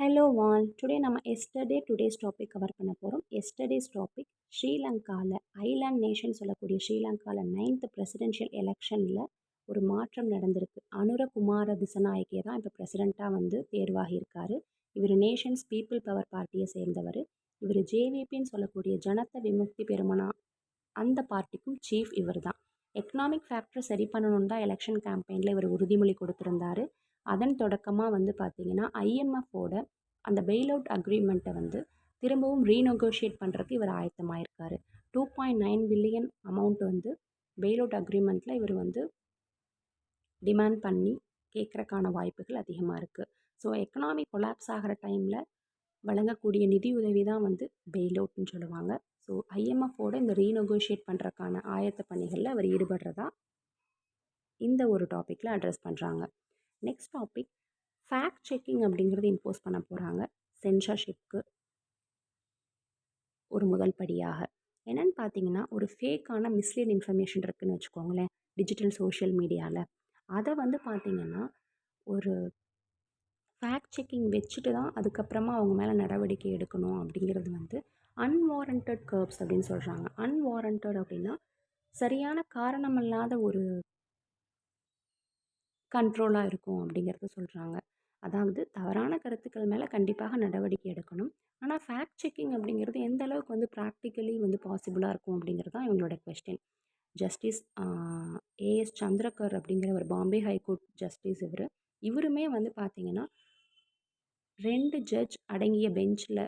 Hello வால் today நம்ம today's topic cover பண்ண போகிறோம். எஸ்டர்டேஸ் டாபிக் ஸ்ரீலங்காவில் ஐலாண்ட் நேஷன் சொல்லக்கூடிய ஸ்ரீலங்காவில் 9th பிரசிடென்ஷியல் எலெக்ஷனில் ஒரு மாற்றம் நடந்திருக்கு. அனுரகுமார திசநாயக்கே தான் இப்போ பிரசிடெண்ட்டாக வந்து தேர்வாகியிருக்காரு. இவர் நேஷன்ஸ் பீப்புள் பவர் பார்ட்டியை சேர்ந்தவர். இவர் ஜேவிபின்னு சொல்லக்கூடிய ஜனத விமுக்தி பெருமனா அந்த பார்ட்டிக்கும் சீஃப் இவர் தான். எக்கனாமிக் ஃபேக்டர் சரி பண்ணணுன்னு தான் எலெக்ஷன் கேம்பெயினில் இவர் உறுதிமொழி கொடுத்துருந்தாரு. அதன் தொடக்கமாக வந்து பார்த்திங்கன்னா ஐஎம்எஃபோட அந்த பெயில் அவுட் அக்ரிமெண்ட்டை வந்து திரும்பவும் ரீநெகோஷியேட் பண்ணுறதுக்கு இவர் ஆயத்தமாயிருக்காரு. 2.9 பில்லியன் அமௌண்ட் வந்து பெயில் அவுட் அக்ரிமெண்ட்டில் இவர் வந்து டிமாண்ட் பண்ணி கேட்குறக்கான வாய்ப்புகள் அதிகமாக இருக்குது. ஸோ எக்கனாமிக் கொலாப்ஸ் ஆகிற டைமில் வழங்கக்கூடிய நிதி உதவி தான் வந்து பெயில் அவுட்னு சொல்லுவாங்க. ஸோ ஐஎம்எஃபோட இந்த ரீநெகோஷியேட் பண்ணுறக்கான ஆயத்த பணிகளில் அவர் ஈடுபடுறதா இந்த ஒரு டாப்பிக்கில் அட்ரஸ் பண்ணுறாங்க. நெக்ஸ்ட் டாபிக் ஃபேக்ட் செக்கிங் அப்படிங்கிறது இம்போஸ் பண்ண போகிறாங்க சென்சார்ஷிப்க்கு ஒரு முதல் படியாக. என்னென்னு பார்த்தீங்கன்னா, ஒரு ஃபேக்கான மிஸ்லீட் இன்ஃபர்மேஷன் இருக்குதுன்னு வச்சுக்கோங்களேன் டிஜிட்டல் சோஷியல் மீடியாவில். அதை வந்து பார்த்திங்கன்னா ஒரு ஃபேக்ட் செக்கிங் வச்சுட்டு தான் அதுக்கப்புறமா அவங்க மேலே நடவடிக்கை எடுக்கணும் அப்படிங்கிறது வந்து அன்வாரண்டட் கர்ப்ஸ் அப்படின்னு சொல்கிறாங்க. அன்வாரண்டட் அப்படின்னா சரியான காரணமில்லாத ஒரு கண்ட்ரோலாக இருக்கும் அப்படிங்கிறத சொல்கிறாங்க. அதாவது தவறான கருத்துக்கள் மேலே கண்டிப்பாக நடவடிக்கை எடுக்கணும். ஆனால் ஃபேக்ட் செக்கிங் அப்படிங்கிறது எந்த அளவுக்கு வந்து ப்ராக்டிக்கலி வந்து பாசிபிளாக இருக்கும் அப்படிங்கிறது தான் இவங்களோட கொஸ்டின். ஜஸ்டிஸ் ஏஎஸ் சந்திரகர் அப்படிங்கிற ஒரு பாம்பே ஹைகோர்ட் ஜஸ்டிஸ் இவருமே வந்து பார்த்திங்கன்னா 2 ஜட்ஜ் அடங்கிய பெஞ்சில்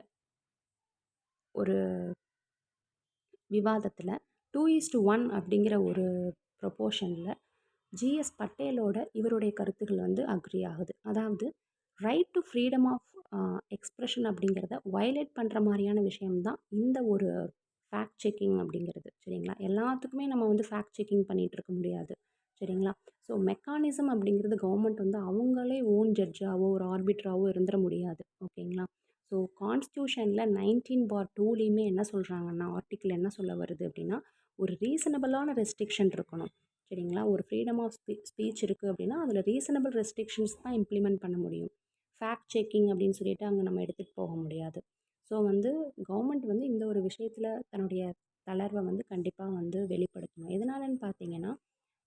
ஒரு விவாதத்தில் 2:1 அப்படிங்கிற ஒரு ப்ரொபோர்ஷனில் ஜிஎஸ் பட்டேலோட இவருடைய கருத்துக்கள் வந்து அக்ரி ஆகுது. அதாவது right to freedom of expression அப்படிங்கிறத வயலேட் பண்ணுற மாதிரியான விஷயம்தான் இந்த ஒரு ஃபேக்ட் செக்கிங் அப்படிங்கிறது. சரிங்களா? எல்லாத்துக்குமே நம்ம வந்து ஃபேக்ட் செக்கிங் பண்ணிகிட்ருக்க முடியாது. சரிங்களா? ஸோ மெக்கானிசம் அப்படிங்கிறது கவர்மெண்ட் வந்து அவங்களே ஓன் ஜட்ஜாவோ ஒரு ஆர்பிட்ராவோ இருந்துட முடியாது. ஓகேங்களா? ஸோ கான்ஸ்டியூஷனில் 19/2லேயுமே என்ன சொல்கிறாங்கன்னா, ஆர்டிக்கிள் என்ன சொல்ல வருது அப்படின்னா, ஒரு ரீசனபிளான ரெஸ்ட்ரிக்ஷன் இருக்கணும். சரிங்களா? ஒரு ஃப்ரீடம் ஆஃப் ஸ்பீச் இருக்குது அப்படின்னா அதில் ரீசனபிள் ரெஸ்ட்ரிக்ஷன்ஸ் தான் இம்ப்ளிமெண்ட் பண்ண முடியும். ஃபேக்ட் செக்கிங் அப்படின்னு சொல்லிட்டு அங்கே நம்ம எடுத்துகிட்டு போக முடியாது. ஸோ வந்து கவர்மெண்ட் வந்து இந்த ஒரு விஷயத்தில் தன்னுடைய தளர்வை வந்து கண்டிப்பாக வந்து வெளிப்படுத்தணும். எதனாலன்னு பார்த்தீங்கன்னா,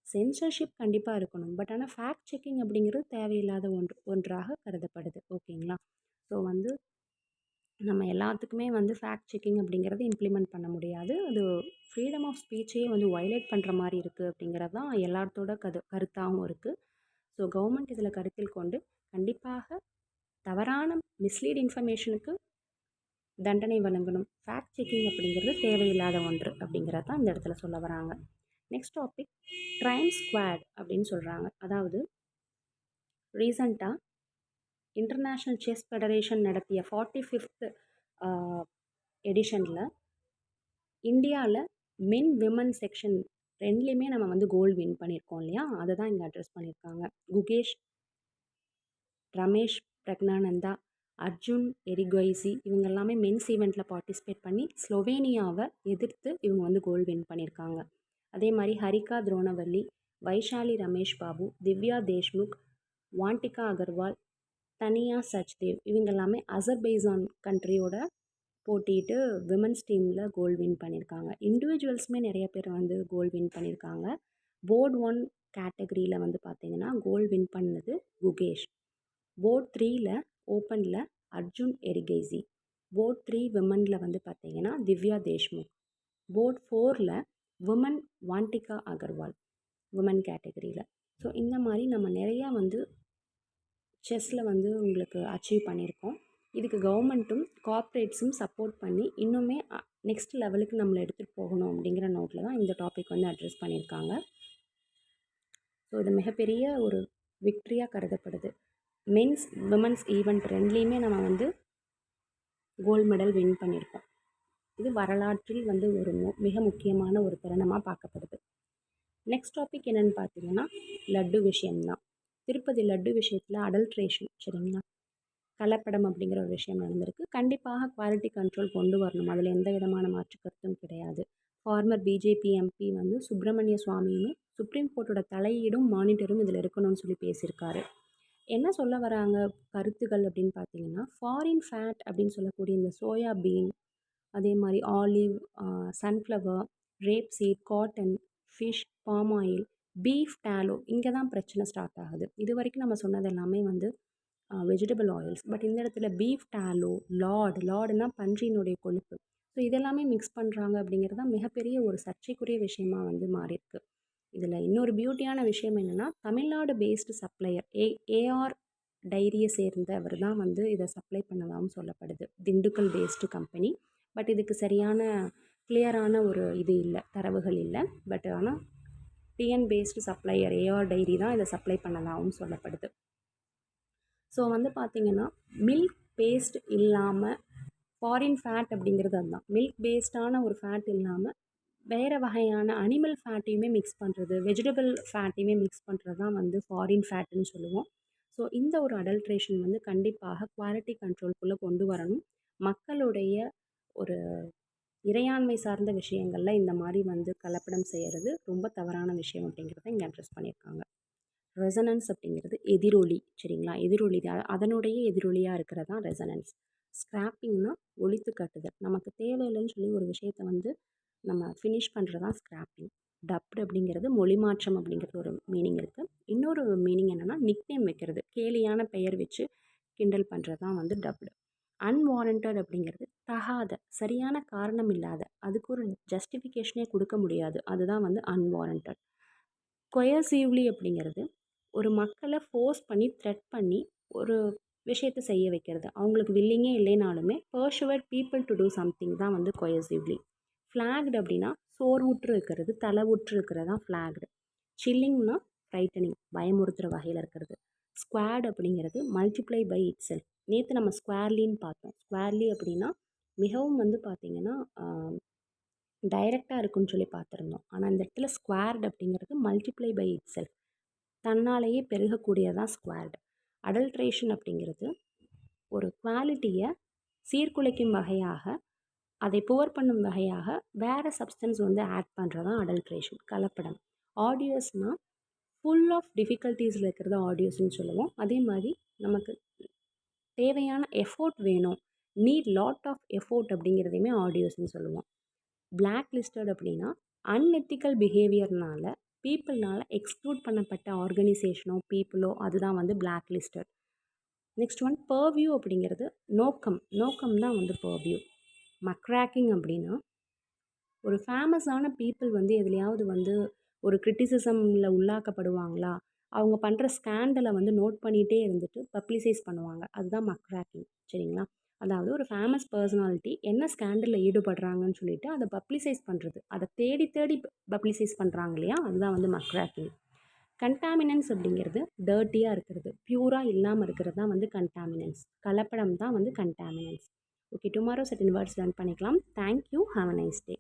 சென்சர்ஷிப் கண்டிப்பாக இருக்கணும். பட் ஆனால் ஃபேக்ட் செக்கிங் அப்படிங்கிறது தேவையில்லாத ஒன்றாக கருதப்படுது. ஓகேங்களா? ஸோ வந்து நம்ம எல்லாத்துக்குமே வந்து ஃபேக்ட் செக்கிங் அப்படிங்கிறது இம்ப்ளிமெண்ட் பண்ண முடியாது. அது ஃப்ரீடம் ஆஃப் ஸ்பீச்சையே வந்து வயலேட் பண்ணுற மாதிரி இருக்குது அப்படிங்கிறது தான் எல்லாத்தோட கருத்தாகவும் இருக்குது. ஸோ கவர்மெண்ட் இதில் கருத்தில் கொண்டு கண்டிப்பாக தவறான மிஸ்லீட் இன்ஃபர்மேஷனுக்கு தண்டனை வழங்கணும். ஃபேக்ட் செக்கிங் அப்படிங்கிறது தேவையில்லாத ஒன்று அப்படிங்கிறது தான் இந்த இடத்துல சொல்ல வராங்க. நெக்ஸ்ட் டாபிக் க்ரைம் ஸ்குவாட் அப்படின்னு சொல்கிறாங்க. அதாவது ரீசண்டாக இன்டர்நேஷ்னல் செஸ் ஃபெடரேஷன் நடத்திய 45th எடிஷனில் இந்தியாவில் மென் விமன் செக்ஷன் 2லேயுமே நம்ம வந்து கோல்டு வின் பண்ணியிருக்கோம் இல்லையா? அதை தான் இங்கே அட்ரஸ் பண்ணியிருக்காங்க. குகேஷ், ரமேஷ் பிரக்னானந்தா, அர்ஜுன் எரிகொய்சி இவங்க எல்லாமே மென்ஸ் ஈவெண்ட்டில் பார்ட்டிசிபேட் பண்ணி ஸ்லோவேனியாவை எதிர்த்து இவங்க வந்து கோல்டு வின் பண்ணியிருக்காங்க. அதே மாதிரி ஹரிகா துரோணவல்லி, வைஷாலி ரமேஷ் பாபு, திவ்யா தேஷ்முக், வாண்டிகா அகர்வால், தனியா சச்தேவ் இவங்க எல்லாமே அசர்பைசான் கண்ட்ரியோட போட்டிட்டு விமன்ஸ் டீமில் கோல்டு வின் பண்ணியிருக்காங்க. இண்டிவிஜுவல்ஸுமே நிறைய பேர் வந்து கோல்டு வின் பண்ணியிருக்காங்க. போர்ட் 1 கேட்டகரியில் வந்து பார்த்திங்கன்னா கோல்டு வின் பண்ணது குகேஷ். போர்ட் 3ல் ஓப்பனில் அர்ஜுன் எரிகைசி. போர்ட் 3 விமனில் வந்து பார்த்திங்கன்னா திவ்யா தேஷ்முக். போர்ட் 4ல் விமன் வாண்டிகா அகர்வால் விமன் கேட்டகரியில். ஸோ இந்த மாதிரி நம்ம நிறையா வந்து செஸ்ஸில் வந்து உங்களுக்கு அச்சீவ் பண்ணியிருக்கோம். இதுக்கு கவர்மெண்ட்டும் கார்ப்பரேட்ஸும் சப்போர்ட் பண்ணி இன்னுமே நெக்ஸ்ட் லெவலுக்கு நம்மளை எடுத்துகிட்டு போகணும் அப்படிங்கிற நோட்டில் தான் இந்த டாபிக் வந்து அட்ரஸ் பண்ணியிருக்காங்க. ஸோ இது மிகப்பெரிய ஒரு விக்ட்ரியாக கருதப்படுது. மென்ஸ் விமன்ஸ் ஈவெண்ட் 2லேயுமே நம்ம வந்து கோல்டு மெடல் வின் பண்ணியிருக்கோம். இது வரலாற்றில் வந்து ஒரு மிக முக்கியமான ஒரு தருணமாக பார்க்கப்படுது. நெக்ஸ்ட் டாபிக் என்னென்னு பார்த்தீங்கன்னா லட்டு விஷயம்தான். திருப்பதி லட்டு விஷயத்தில் அடல்ட்ரேஷன், சரிங்களா, கலப்படம் அப்படிங்கிற ஒரு விஷயம் நடந்திருக்கு. கண்டிப்பாக குவாலிட்டி கண்ட்ரோல் கொண்டு வரணும். அதில் எந்த விதமான மாற்று கருத்தும் கிடையாது. ஃபார்மர் பிஜேபி எம்பி வந்து சுப்பிரமணிய சுவாமியுமே சுப்ரீம் கோர்ட்டோட தலையீடும் மானிட்டரும் இதில் இருக்கணும்னு சொல்லி பேசியிருக்காரு. என்ன சொல்ல வராங்க கருத்துக்கள் அப்படின்னு பார்த்தீங்கன்னா, ஃபாரின் ஃபேட் அப்படின்னு சொல்லக்கூடிய இந்த சோயா பீன், அதே மாரி olive, sunflower, rapeseed, cotton, fish, palm oil, beef tallow இங்க தான் பிரச்சனை ஸ்டார்ட் ஆகுது. இதுவரைக்கும் நம்ம சொன்னது எல்லாமே வந்து வெஜிடபிள் ஆயில்ஸ். பட் இந்த இடத்துல பீஃப் டாலோ, லார்டுனா பன்றியினுடைய கொழுப்பு. ஸோ இதெல்லாமே மிக்ஸ் பண்ணுறாங்க அப்படிங்கிறது தான் மிகப்பெரிய ஒரு சர்ச்சைக்குரிய விஷயமா வந்து மாறியிருக்கு. இதில இன்னொரு பியூட்டியான விஷயம் என்னென்னா, தமிழ்நாடு பேஸ்டு சப்ளையர் ஏஆர் டைரியை சேர்ந்தவர் தான் வந்து இதை சப்ளை பண்ணதாகவும் சொல்லப்படுது. Dindigul based company. பட் இதுக்கு சரியான கிளியரான ஒரு இது இல்லை, தரவுகள் இல்லை. பட் ஆனால் TN based supplier AR dairy தான் இதை சப்ளை பண்ணதாகவும் சொல்லப்படுது. ஸோ வந்து பார்த்திங்கன்னா, மில்க் பேஸ்ட் இல்லாமல் ஃபாரின் ஃபேட் அப்படிங்கிறது அதுதான். மில்க் பேஸ்டான ஒரு ஃபேட் இல்லாமல் வேறு வகையான அனிமல் ஃபேட்டையுமே மிக்ஸ் பண்ணுறது, வெஜிடபிள் ஃபேட்டையுமே மிக்ஸ் பண்ணுறது தான் வந்து ஃபாரின் ஃபேட்டுன்னு சொல்லுவோம். ஸோ இந்த ஒரு அடல்ட்ரேஷன் வந்து கண்டிப்பாக குவாலிட்டி கண்ட்ரோல்குள்ளே கொண்டு வரணும். மக்களுடைய ஒரு இறையாண்மை சார்ந்த விஷயங்களில் இந்த மாதிரி வந்து கலப்படம் செய்கிறது ரொம்ப தவறான விஷயம் அப்படிங்கிறத இங்கே அட்ரஸ் பண்ணியிருக்காங்க. ரெசனன்ஸ் அப்படிங்கிறது எதிரொலி, சரிங்களா? எதிரொலி அதனுடைய எதிரொலியாக இருக்கிறது தான் ரெசனன்ஸ். ஸ்க்ராப்பிங்னா ஒழித்து கட்டுதல். நமக்கு தேவையில்லைன்னு சொல்லி ஒரு விஷயத்த வந்து நம்ம ஃபினிஷ் பண்ணுறது தான் ஸ்க்ராப்பிங். டப்டு அப்படிங்கிறது மொழி மாற்றம் அப்படிங்கிறது ஒரு மீனிங் இருக்குது. இன்னொரு மீனிங் என்னென்னா நிக்நேம் வைக்கிறது, கேலியான பெயர் வச்சு கிண்டல் பண்ணுறது தான் வந்து டப்டு. அன்வாரண்டட் அப்படிங்கிறது தகாத, சரியான காரணம் இல்லாத, அதுக்கு ஒரு ஜஸ்டிஃபிகேஷனே கொடுக்க முடியாது, அதுதான் வந்து அன்வாரண்டட். கொயர்சிவ்லி அப்படிங்கிறது ஒரு மக்களை ஃபோர்ஸ் பண்ணி த்ரெட் பண்ணி ஒரு விஷயத்தை செய்ய வைக்கிறது. அவங்களுக்கு வில்லிங்கே இல்லைனாலுமே persuade people to do something தான் வந்து கொயர்சிவ்லி. ஃப்ளாக்டு அப்படின்னா சோர்வுற்று இருக்கிறது, தலைவுற்று இருக்கிறது தான் ஃப்ளாக்டு. சில்லிங்னா ஃப்ரைட்டனிங், பயமுறுத்துகிற வகையில் இருக்கிறது. ஸ்குவாட் அப்படிங்கிறது மல்டிப்ளை பை இட் செல்ஃப். நேற்று நம்ம ஸ்குவார்லின்னு பார்த்தோம். ஸ்குவார்லி அப்படின்னா மிகவும் வந்து பார்த்திங்கன்னா டைரெக்டாக இருக்குன்னு சொல்லி பார்த்துருந்தோம். ஆனால் இந்த இடத்துல ஸ்குவார்டு அப்படிங்கிறது மல்டிப்ளை பை இட் செல்ஃப், தன்னாலேயே பெருகக்கூடியதான் ஸ்குவார்டு. அடல்ட்ரேஷன் அப்படிங்கிறது ஒரு குவாலிட்டியை சீர்குலைக்கும் வகையாக, அதை புவர் பண்ணும் வகையாக வேறு சப்ஸ்டன்ஸ் வந்து ஆட் பண்ணுறது தான் அடல்ட்ரேஷன், கலப்படம். ஆடியோஸ்னால் ஃபுல் ஆஃப் டிஃபிகல்ட்டிஸில் இருக்கிறது ஆடியோஸ்ன்னு சொல்லுவோம். அதே மாதிரி நமக்கு தேவையான எஃபோர்ட் வேணும், நீட் லாட் ஆஃப் எஃபோர்ட் அப்படிங்கிறதையுமே ஆடியோஸ்ன்னு சொல்லுவோம். பிளாக் லிஸ்டட் அப்படின்னா அன்எத்திக்கல் பிஹேவியர்னால் பீப்புள்னால் எக்ஸ்க்ளூட் பண்ணப்பட்ட ஆர்கனைசேஷனோ பீப்புளோ அதுதான் வந்து black listed. Next one purview அப்படிங்கிறது நோக்கம் தான் வந்து பர்வியூ. மக்ராக்கிங் அப்படின்னா ஒரு ஃபேமஸான பீப்புள் வந்து எதுலையாவது வந்து ஒரு கிரிட்டிசிசமில் உள்ளாக்கப்படுவாங்களா, அவங்க பண்ணுற ஸ்கேண்டலை வந்து நோட் பண்ணிகிட்டே இருந்துட்டு பப்ளிசைஸ் பண்ணுவாங்க, அதுதான் மக்ராக்கிங், சரிங்களா? அதாவது ஒரு ஃபேமஸ் பர்சனாலிட்டி என்ன ஸ்கேண்டலில் ஈடுபடுறாங்கன்னு சொல்லிட்டு அதை பப்ளிசைஸ் பண்ணுறது, அதை தேடி தேடி பப்ளிசைஸ் பண்ணுறாங்க இல்லையா, அதுதான் வந்து மக்ராக்கிங். கண்டாமினன்ஸ் அப்படிங்கிறது டர்ட்டியாக இருக்கிறது, பியூராக இல்லாமல் இருக்கிறது தான் வந்து கண்டாமினன்ஸ். கலப்படம் தான் வந்து கண்டாமினன்ஸ். ஓகே, டுமாரோ செட்டின் வேர்ட்ஸ் ரன் பண்ணிக்கலாம். Thank you, have a nice day.